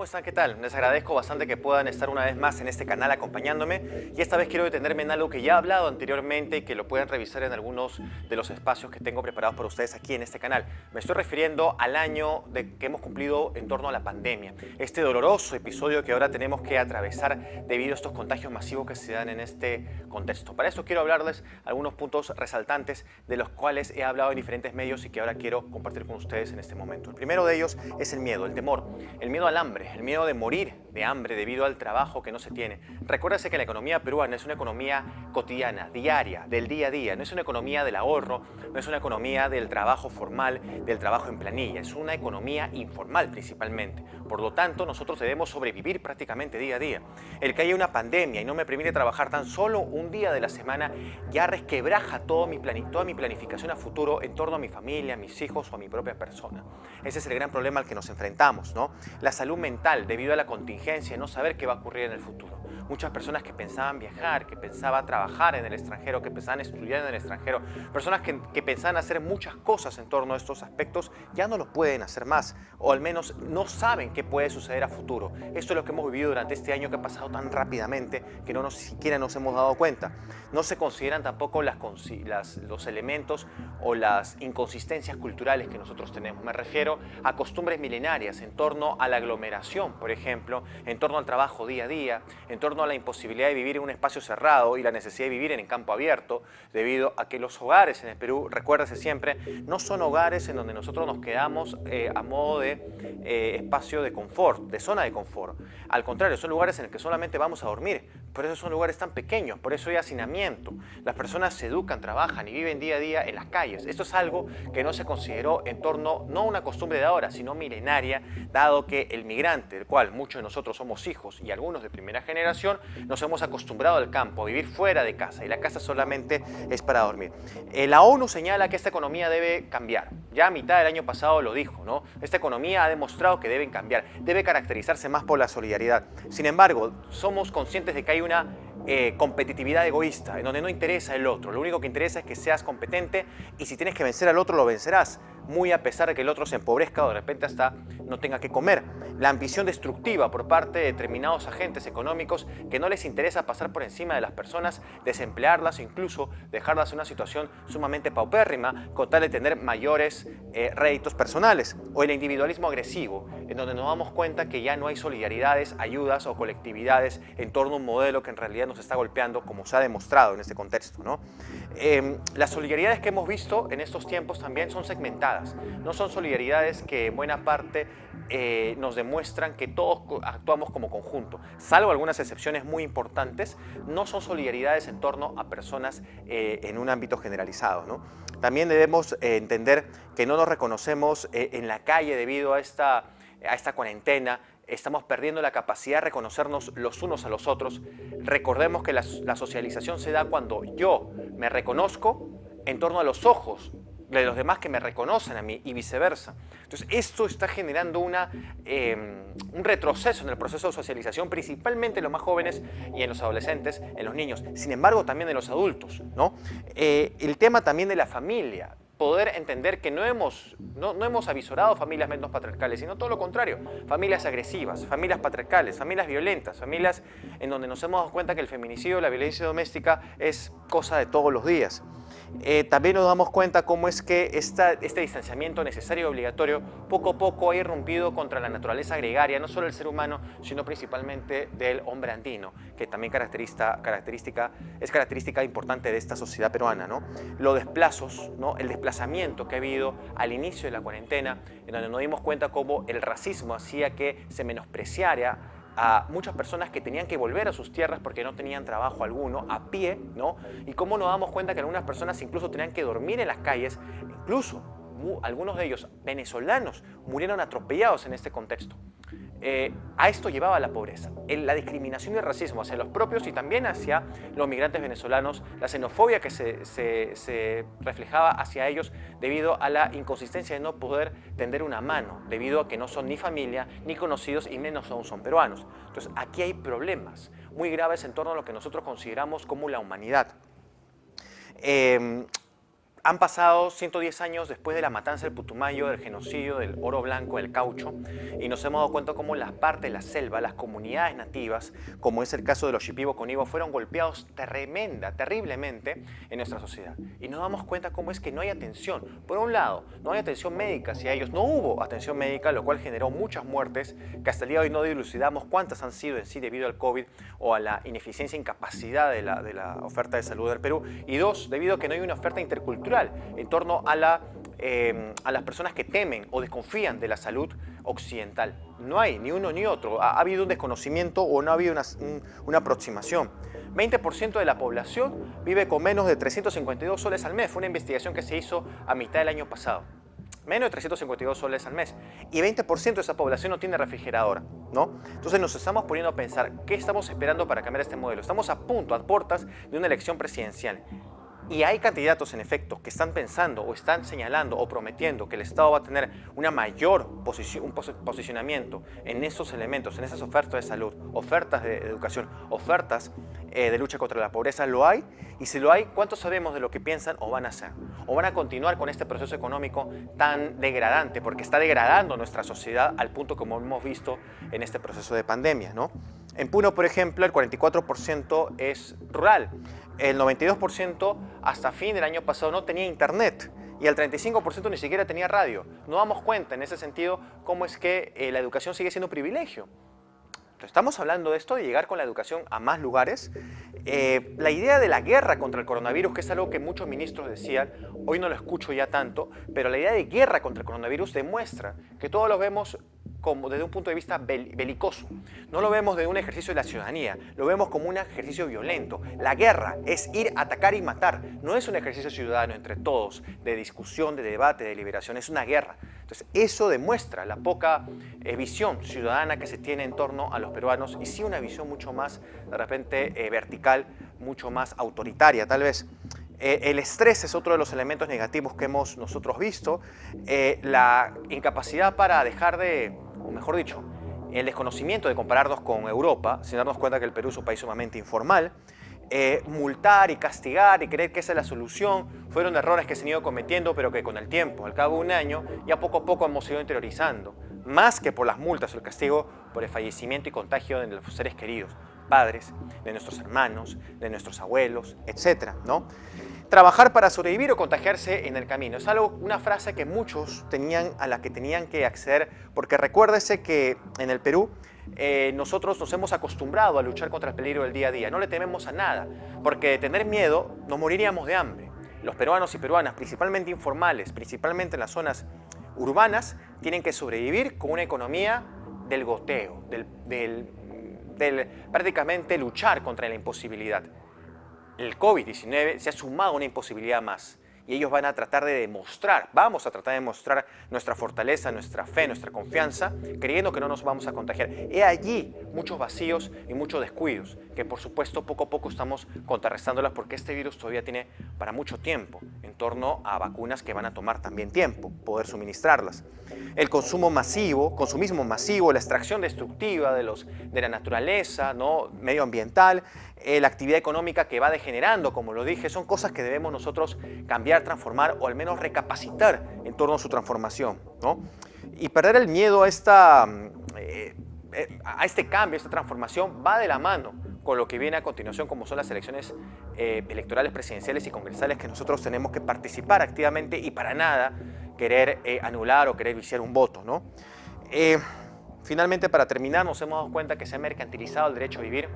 ¿cómo están? ¿Qué tal? Les agradezco bastante que puedan estar una vez más en este canal acompañándome y esta vez quiero detenerme en algo que ya he hablado anteriormente y que lo pueden revisar en algunos de los espacios que tengo preparados para ustedes aquí en este canal. Me estoy refiriendo al año que hemos cumplido en torno a la pandemia, este doloroso episodio que ahora tenemos que atravesar debido a estos contagios masivos que se dan en este contexto. Para esto quiero hablarles algunos puntos resaltantes de los cuales he hablado en diferentes medios y que ahora quiero compartir con ustedes en este momento. El primero de ellos es el miedo, el temor, el miedo al hambre, el miedo de morir de hambre debido al trabajo que no se tiene. Recuérdase que la economía peruana es una economía cotidiana, diaria, del día a día. No es una economía del ahorro, no es una economía del trabajo formal, del trabajo en planilla. Es una economía informal principalmente. Por lo tanto, nosotros debemos sobrevivir prácticamente día a día. El que haya una pandemia y no me permite trabajar tan solo un día de la semana ya resquebraja toda mi planificación a futuro en torno a mi familia, a mis hijos o a mi propia persona. Ese es el gran problema al que nos enfrentamos, ¿no? La salud mental debido a la contingencia y no saber qué va a ocurrir en el futuro. Muchas personas que pensaban viajar, que pensaban trabajar en el extranjero, que pensaban estudiar en el extranjero, personas que pensaban hacer muchas cosas en torno a estos aspectos, ya no lo pueden hacer más, o al menos no saben qué puede suceder a futuro. Esto es lo que hemos vivido durante este año que ha pasado tan rápidamente que siquiera nos hemos dado cuenta. No se consideran tampoco los elementos o las inconsistencias culturales que nosotros tenemos. Me refiero a costumbres milenarias en torno a la aglomeración, por ejemplo, en torno al trabajo día a día, en torno a la imposibilidad de vivir en un espacio cerrado y la necesidad de vivir en campo abierto, debido a que los hogares en el Perú, recuérdese siempre, no son hogares en donde nosotros nos quedamos a modo de espacio de confort, de zona de confort. Al contrario, son lugares en los que solamente vamos a dormir. Por eso son lugares tan pequeños, por eso hay hacinamiento. Las personas se educan, trabajan y viven día a día en las calles. Esto es algo que no se consideró en torno, no a una costumbre de ahora, sino milenaria, dado que el migrante, del cual muchos de nosotros somos hijos y algunos de primera generación, nos hemos acostumbrado al campo, a vivir fuera de casa y la casa solamente es para dormir. La ONU señala que esta economía debe cambiar. Ya a mitad del año pasado lo dijo, ¿no? Esta economía ha demostrado que debe cambiar, debe caracterizarse más por la solidaridad. Sin embargo, somos conscientes de que hay una competitividad egoísta, en donde no interesa el otro. Lo único que interesa es que seas competente y si tienes que vencer al otro, lo vencerás, muy a pesar de que el otro se empobrezca o de repente hasta no tenga que comer. La ambición destructiva por parte de determinados agentes económicos que no les interesa pasar por encima de las personas, desemplearlas o incluso dejarlas en una situación sumamente paupérrima con tal de tener mayores réditos personales. O el individualismo agresivo, en donde nos damos cuenta que ya no hay solidaridades, ayudas o colectividades en torno a un modelo que en realidad nos está golpeando, como se ha demostrado en este contexto, ¿no? Las solidaridades que hemos visto en estos tiempos también son segmentadas. No son solidaridades que en buena parte nos demuestran que todos actuamos como conjunto. Salvo algunas excepciones muy importantes, no son solidaridades en torno a personas en un ámbito generalizado, ¿no? También debemos entender que no nos reconocemos en la calle debido a esta cuarentena. Estamos perdiendo la capacidad de reconocernos los unos a los otros. Recordemos que la socialización se da cuando yo me reconozco en torno a los ojos de los demás que me reconocen a mí y viceversa. Entonces, esto está generando un retroceso en el proceso de socialización, principalmente en los más jóvenes y en los adolescentes, en los niños. Sin embargo, también en los adultos, ¿no? El tema también de la familia. Poder entender que no hemos avisorado familias menos patriarcales, sino todo lo contrario, familias agresivas, familias patriarcales, familias violentas, familias en donde nos hemos dado cuenta que el feminicidio, la violencia doméstica es cosa de todos los días. También nos damos cuenta cómo es que este distanciamiento necesario y obligatorio poco a poco ha irrumpido contra la naturaleza gregaria, no solo del ser humano, sino principalmente del hombre andino, que también es característica importante de esta sociedad peruana, ¿no? Los desplazos, ¿no? El desplazamiento que ha habido al inicio de la cuarentena, en donde nos dimos cuenta cómo el racismo hacía que se menospreciara a muchas personas que tenían que volver a sus tierras porque no tenían trabajo alguno, a pie, ¿no? Y cómo nos damos cuenta que algunas personas incluso tenían que dormir en las calles, incluso algunos de ellos venezolanos murieron atropellados en este contexto. A esto llevaba la pobreza, la discriminación y el racismo hacia los propios y también hacia los migrantes venezolanos, la xenofobia que se reflejaba hacia ellos debido a la inconsistencia de no poder tender una mano, debido a que no son ni familia, ni conocidos y menos aún son peruanos. Entonces aquí hay problemas muy graves en torno a lo que nosotros consideramos como la humanidad. Han pasado 110 años después de la matanza del Putumayo, del genocidio, del oro blanco, del caucho, y nos hemos dado cuenta cómo las partes de la selva, las comunidades nativas, como es el caso de los Shipibo Conibo, fueron golpeados terriblemente en nuestra sociedad. Y nos damos cuenta cómo es que no hay atención. Por un lado, no hay atención médica hacia ellos, no hubo atención médica, lo cual generó muchas muertes, que hasta el día de hoy no dilucidamos cuántas han sido en sí debido al COVID o a la ineficiencia e incapacidad de la oferta de salud del Perú. Y dos, debido a que no hay una oferta intercultural en torno a las personas que temen o desconfían de la salud occidental. No hay ni uno ni otro. Ha habido un desconocimiento o no ha habido una aproximación. 20% de la población vive con menos de 352 soles al mes. Fue una investigación que se hizo a mitad del año pasado. Menos de 352 soles al mes. Y 20% de esa población no tiene refrigeradora, ¿no? Entonces nos estamos poniendo a pensar, ¿qué estamos esperando para cambiar este modelo? Estamos a puertas de una elección presidencial. Y hay candidatos, en efecto, que están pensando o están señalando o prometiendo que el Estado va a tener una mayor posicionamiento en esos elementos, en esas ofertas de salud, ofertas de educación, ofertas de lucha contra la pobreza. ¿Lo hay? Y si lo hay, ¿cuánto sabemos de lo que piensan o van a hacer? ¿O van a continuar con este proceso económico tan degradante? Porque está degradando nuestra sociedad al punto como hemos visto en este proceso de pandemia, ¿no? En Puno, por ejemplo, el 44% es rural. El 92% hasta fin del año pasado no tenía internet y el 35% ni siquiera tenía radio. Nos damos cuenta en ese sentido cómo es que la educación sigue siendo un privilegio. Entonces, estamos hablando de esto, de llegar con la educación a más lugares. La idea de la guerra contra el coronavirus, que es algo que muchos ministros decían, hoy no lo escucho ya tanto, pero la idea de guerra contra el coronavirus demuestra que todos lo vemos como desde un punto de vista belicoso. No lo vemos de un ejercicio de la ciudadanía, lo vemos como un ejercicio violento. La guerra es ir a atacar y matar, no es un ejercicio ciudadano entre todos, de discusión, de debate, de liberación, es una guerra. Entonces eso demuestra la poca visión ciudadana que se tiene en torno a los peruanos y sí una visión mucho más, de repente, vertical, mucho más autoritaria tal vez. El estrés es otro de los elementos negativos que hemos nosotros visto, la incapacidad para dejar de, o mejor dicho, el desconocimiento de compararnos con Europa, sin darnos cuenta que el Perú es un país sumamente informal, multar y castigar y creer que esa es la solución, fueron errores que se han ido cometiendo, pero que con el tiempo, al cabo de un año, ya poco a poco hemos ido interiorizando, más que por las multas o el castigo, por el fallecimiento y contagio de los seres queridos, padres, de nuestros hermanos, de nuestros abuelos, etcétera, ¿no? Trabajar para sobrevivir o contagiarse en el camino. Es una frase que muchos a la que tenían que acceder, porque recuérdese que en el Perú nosotros nos hemos acostumbrado a luchar contra el peligro del día a día. No le tememos a nada, porque de tener miedo nos moriríamos de hambre. Los peruanos y peruanas, principalmente informales, principalmente en las zonas urbanas, tienen que sobrevivir con una economía del goteo, prácticamente luchar contra la imposibilidad. El COVID-19 se ha sumado a una imposibilidad más y ellos van a tratar de demostrar, vamos a tratar de demostrar nuestra fortaleza, nuestra fe, nuestra confianza, creyendo que no nos vamos a contagiar. He allí muchos vacíos y muchos descuidos, que por supuesto poco a poco estamos contrarrestándolas porque este virus todavía tiene para mucho tiempo, en torno a vacunas que van a tomar también tiempo poder suministrarlas. El consumismo masivo, la extracción destructiva de la naturaleza, ¿no? Medioambiental, la actividad económica que va degenerando, como lo dije, son cosas que debemos nosotros cambiar, transformar o al menos recapacitar en torno a su transformación, ¿no? Y perder el miedo a este cambio, a esta transformación, va de la mano con lo que viene a continuación, como son las elecciones electorales presidenciales y congresales, que nosotros tenemos que participar activamente y para nada querer anular o querer viciar un voto, ¿no? Finalmente, para terminar, nos hemos dado cuenta que se ha mercantilizado el derecho a vivir,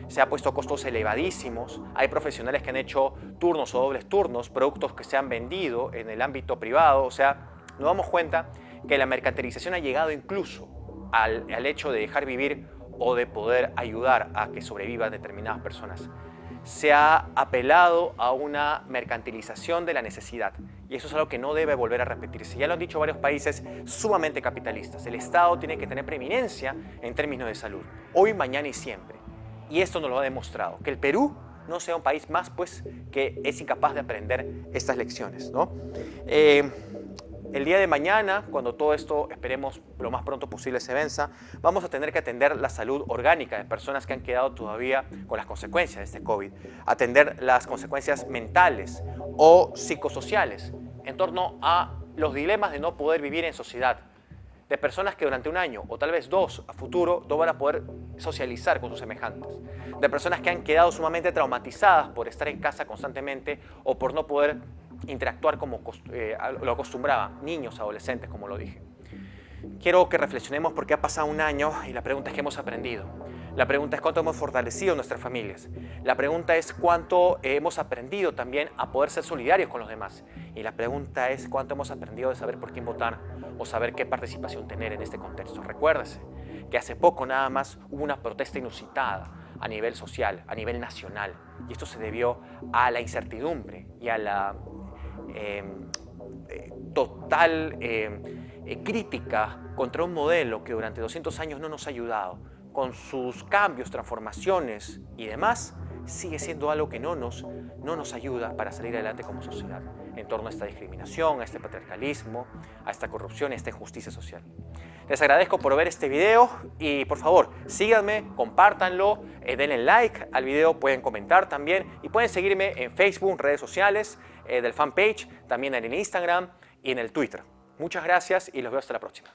se ha puesto a costos elevadísimos, hay profesionales que han hecho turnos o dobles turnos, productos que se han vendido en el ámbito privado, o sea, nos damos cuenta que la mercantilización ha llegado incluso al hecho de dejar vivir o de poder ayudar a que sobrevivan determinadas personas. Se ha apelado a una mercantilización de la necesidad y eso es algo que no debe volver a repetirse. Ya lo han dicho varios países sumamente capitalistas. El Estado tiene que tener preeminencia en términos de salud, hoy, mañana y siempre. Y esto nos lo ha demostrado, que el Perú no sea un país más pues que es incapaz de aprender estas lecciones, ¿no? El día de mañana, cuando todo esto, esperemos, lo más pronto posible se venza, vamos a tener que atender la salud orgánica de personas que han quedado todavía con las consecuencias de este COVID, atender las consecuencias mentales o psicosociales en torno a los dilemas de no poder vivir en sociedad, de personas que durante un año o tal vez dos a futuro no van a poder socializar con sus semejantes, de personas que han quedado sumamente traumatizadas por estar en casa constantemente o por no poder interactuar como lo acostumbraban, niños, adolescentes, como lo dije. Quiero que reflexionemos porque ha pasado un año y la pregunta es qué hemos aprendido. La pregunta es cuánto hemos fortalecido nuestras familias. La pregunta es cuánto hemos aprendido también a poder ser solidarios con los demás. Y la pregunta es cuánto hemos aprendido de saber por quién votar o saber qué participación tener en este contexto. Recuérdese que hace poco nada más hubo una protesta inusitada a nivel social, a nivel nacional. Y esto se debió a la incertidumbre y a la total crítica contra un modelo que durante 200 años no nos ha ayudado, con sus cambios, transformaciones y demás, sigue siendo algo que no nos ayuda para salir adelante como sociedad en torno a esta discriminación, a este patriarcalismo, a esta corrupción, a esta injusticia social. Les agradezco por ver este video y por favor síganme, compártanlo, denle like al video, pueden comentar también y pueden seguirme en Facebook, redes sociales, del fanpage, también en el Instagram y en el Twitter. Muchas gracias y los veo hasta la próxima.